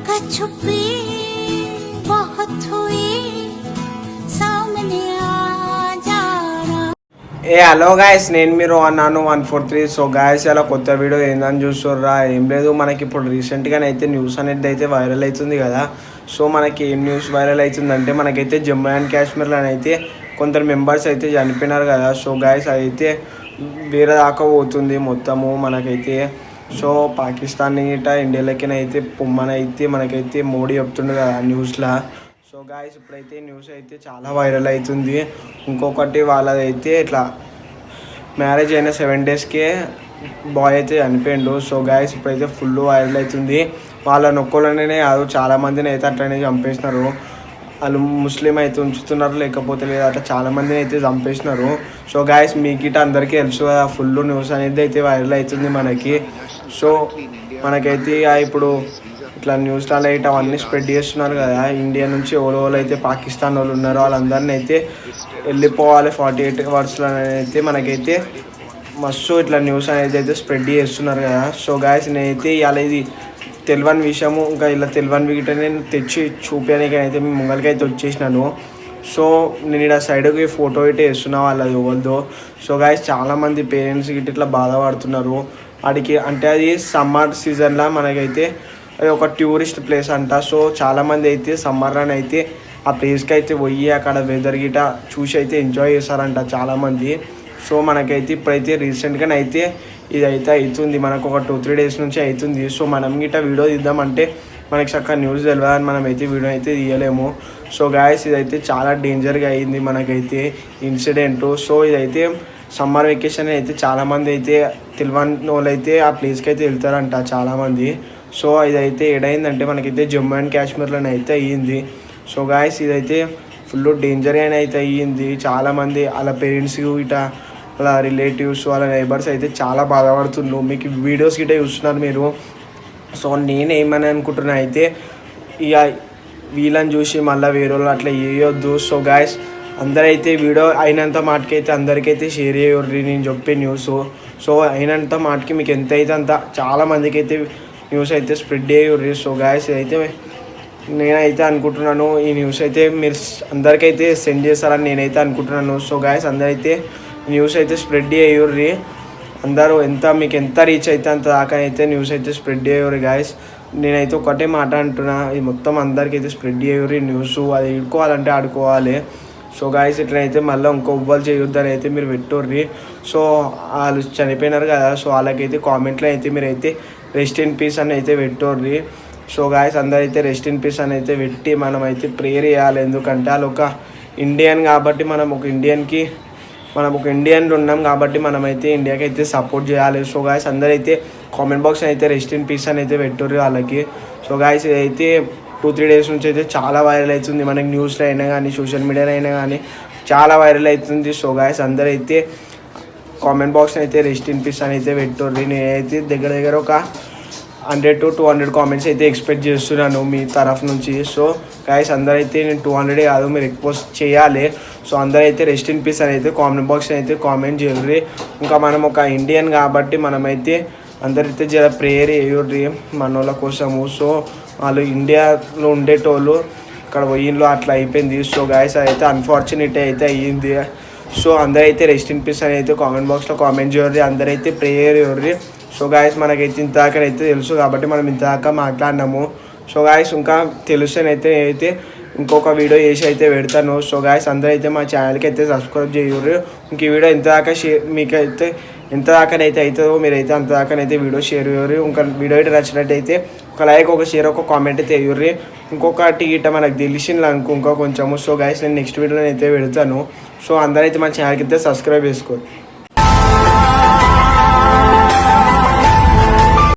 छुपी बहुत हुई सामने आ जाना। ఏ హలో గాయస్, నేను మీరు అన్నాను 143. సో గాయస్, ఇలా కొత్త వీడియో ఏందని చూస్తుర్రా? ఏం లేదు, మనకి ఇప్పుడు రీసెంట్గానే అయితే న్యూస్ అనేది అయితే వైరల్ అవుతుంది కదా. సో మనకి ఏం న్యూస్ వైరల్ అవుతుందంటే, మనకైతే జమ్మూ అండ్ కాశ్మీర్లో అయితే కొందరు మెంబర్స్ అయితే చనిపోయినారు కదా. సో గాయస్, అయితే వేరే దాకా పోతుంది మొత్తము మనకైతే. సో పాకిస్తాన్ గిట్ట ఇండియాలకి పొమ్మనైతే మనకైతే మోడీ చెప్తుండే కదా న్యూస్లో. సో గాయస్, ఇప్పుడైతే న్యూస్ అయితే చాలా వైరల్ అవుతుంది. ఇంకొకటి వాళ్ళదైతే ఇట్లా మ్యారేజ్ అయిన 7 daysకే బాయ్ అయితే చనిపోయిండు. సో గాయస్, ఇప్పుడైతే ఫుల్ వైరల్ అవుతుంది. వాళ్ళ నొక్కలనే కాదు, చాలామందిని అయితే అట్లనే చంపేసినారు. వాళ్ళు ముస్లిం అయితే ఉంచుతున్నారు, లేకపోతే లేదా అట్లా చాలామందిని అయితే చంపేసినారు. సో గాయస్, మీకు ఇట్లా అందరికీ తెలుసు కదా, ఫుల్ న్యూస్ అనేది అయితే వైరల్ అవుతుంది మనకి. సో మనకైతే ఇప్పుడు ఇట్లా న్యూస్లలో అయితే అవన్నీ స్ప్రెడ్ చేస్తున్నారు కదా. ఇండియా నుంచి ఎవరు అయితే పాకిస్తాన్ వాళ్ళు ఉన్నారో వాళ్ళందరినీ అయితే వెళ్ళిపోవాలి 48 hours అయితే మనకైతే మస్తు ఇట్లా న్యూస్ అనేది అయితే స్ప్రెడ్ చేస్తున్నారు కదా. సో గాయస్, నేనైతే ఇవాళ ఇది తెలియని విషయము, ఇంకా ఇలా తెలియని వీటిని నేను తెచ్చి చూపించడానికి అయితే మీ ముంగలికి అయితే వచ్చేసినాను. సో నేను ఇక్కడ సైడ్కి ఫోటో అయితే వేస్తున్నా వాళ్ళది ఎవరిదో. సో గాయస్, చాలామంది పేరెంట్స్ గిట్ట ఇట్లా బాధపడుతున్నారు. వాడికి అంటే అది సమ్మర్ సీజన్లో మనకైతే అది ఒక టూరిస్ట్ ప్లేస్ అంట. సో చాలామంది అయితే సమ్మర్లోనే అయితే ఆ ప్లేస్కి అయితే పోయి అక్కడ వెదర్ గిట చూసి అయితే ఎంజాయ్ చేస్తారంట చాలామంది. సో మనకైతే ఇప్పుడైతే రీసెంట్గానే అయితే ఇదైతే అవుతుంది, మనకు ఒక 2-3 days నుంచి అవుతుంది. సో మనం గిట్ట వీడియో తీద్దామంటే మనకి చక్కగా న్యూస్ తెలియదని మనం అయితే వీడియో అయితే తీయలేము. సో గాయస్, ఇదైతే చాలా డేంజర్గా అయింది మనకైతే ఇన్సిడెంట్. సో ఇదైతే సమ్మర్ వెకేషన్ అయితే చాలామంది అయితే తెలియని వాళ్ళు అయితే ఆ ప్లేస్కి అయితే వెళ్తారంట చాలామంది. సో ఇదైతే ఏడైందంటే మనకైతే జమ్మూ అండ్ కాశ్మీర్లోనే అయితే అయ్యింది. సో గాయస్, ఇదైతే ఫుల్ డేంజర్ అని అయితే అయ్యింది. చాలామంది వాళ్ళ పేరెంట్స్ ఇట, వాళ్ళ రిలేటివ్స్, వాళ్ళ నైబర్స్ అయితే చాలా బాధపడుతున్నారు. మీకు వీడియోస్ గిట్ట చూస్తున్నారు మీరు. సో నేనేమని అనుకుంటున్నా అయితే, ఇక వీళ్ళని చూసి మళ్ళీ వేరే వాళ్ళు అట్లా వేయొద్దు. సో గాయస్, అందరైతే వీడియో అయినంత మాటకైతే అందరికైతే షేర్ చేయర్రి నేను చెప్పే న్యూస్. సో అయినంత మాటకి మీకు ఎంత అయితే అంత చాలామందికి అయితే న్యూస్ అయితే స్ప్రెడ్ చేయర్రి. సో గాయస్, అయితే నేనైతే అనుకుంటున్నాను ఈ న్యూస్ అయితే మీరు అందరికైతే సెండ్ చేస్తారని నేనైతే అనుకుంటున్నాను. సో గాయస్, అందరైతే న్యూస్ అయితే స్ప్రెడ్ చేయర్రి. అందరూ మీకు ఎంత రీచ్ అయితే అంత దాకా అయితే న్యూస్ అయితే స్ప్రెడ్ చేయర్రి గాయస్. నేనైతే ఒకటే మాట అంటున్నా, ఇది మొత్తం అందరికైతే స్ప్రెడ్ చేయర్రి న్యూస్. అది ఆడుకోవాలంటే ఆడుకోవాలి. సో గాయస్, ఇట్లయితే మళ్ళీ ఇంకొవ్వాలి చేయొద్దని అయితే మీరు పెట్టుర్రి. సో వాళ్ళు చనిపోయినారు కదా, సో వాళ్ళకైతే కామెంట్లో అయితే మీరైతే రెస్ట్ ఇన్ పీస్ అని అయితే పెట్టుర్రి. సో గాయస్, అందరైతే రెస్ట్ ఇన్ పీస్ అని అయితే పెట్టి మనమైతే ప్రేయర్ చేయాలి. ఎందుకంటే వాళ్ళు ఒక ఇండియన్ కాబట్టి మనం ఒక ఇండియన్లో ఉన్నాం కాబట్టి మనమైతే ఇండియాకి అయితే సపోర్ట్ చేయాలి. సో గాయస్, అందరైతే కామెంట్ బాక్స్ అయితే రెస్ట్ ఇన్ పీస్ అని అయితే పెట్టుర్రి వాళ్ళకి. సో గాయస్, ఇదైతే 2-3 days నుంచి అయితే చాలా వైరల్ అవుతుంది మనకి, న్యూస్లో అయినా కానీ సోషల్ మీడియాలో అయినా కానీ చాలా వైరల్ అవుతుంది. సో గాయస్, అందరైతే కామెంట్ బాక్స్ అయితే రెస్ట్ ఇన్ పీస్ అని అయితే పెట్టుర్రి. నేనైతే దగ్గర ఒక 100 to 200 కామెంట్స్ అయితే ఎక్స్పెక్ట్ చేస్తున్నాను మీ తరఫు నుంచి. సో గాయస్, అందరైతే నేను 200 కాదు, మీరు రిక్వెస్ట్ చేయాలి. సో అందరైతే రెస్ట్ ఇన్ పీస్ అని అయితే కామెంట్ బాక్స్ అయితే కామెంట్ చేయర్రి. ఇంకా మనం ఒక ఇండియన్ కాబట్టి మనమైతే అందరైతే జర ప్రేయర్ చేయర్రి మన వాళ్ళ కోసము. సో వాళ్ళు ఇండియాలో ఉండేటోళ్ళు ఇక్కడ పోయిన్లో అట్లా అయిపోయింది. సో గాయస్, అయితే అన్ఫార్చునేట్ అయితే అయ్యింది. సో అందరైతే రెస్ట్ ఇన్ పీస్ అని అయితే కామెంట్ బాక్స్లో కామెంట్ చేయర్రి. అందరైతే ప్రేయర్ చేయర్రి. సో గాయస్, మనకైతే ఇంతదాకానైతే తెలుసు కాబట్టి మనం ఇంతదాకా మాట్లాడినాము. సో గాయస్, ఇంకా తెలుస్తేనైతే ఇంకొక వీడియో చేసి అయితే పెడతాను. సో గాయస్, అందరైతే మా ఛానల్కి అయితే సబ్స్క్రైబ్ చేయరు. ఇంక ఈ వీడియో ఇంతదాకా మీకైతే ఎంతదాకానైతే అవుతుందో మీరైతే అంతదాకానైతే వీడియో షేర్ చేయరు. ఇంకా వీడియో అయితే నచ్చినట్టయితే ఒక లైక్, ఒక షేర్, ఒక కామెంట్ అయితే వేయర్రి. ఇంకొకటి గిట్ట మనకు తెలిసింది అనుకో ఇంకా కొంచెము. సో గాయస్, నేను నెక్స్ట్ వీడియోలో అయితే పెడతాను. సో అందరైతే మా ఛానల్కి అయితే సబ్స్క్రైబ్ చేసుకోరు.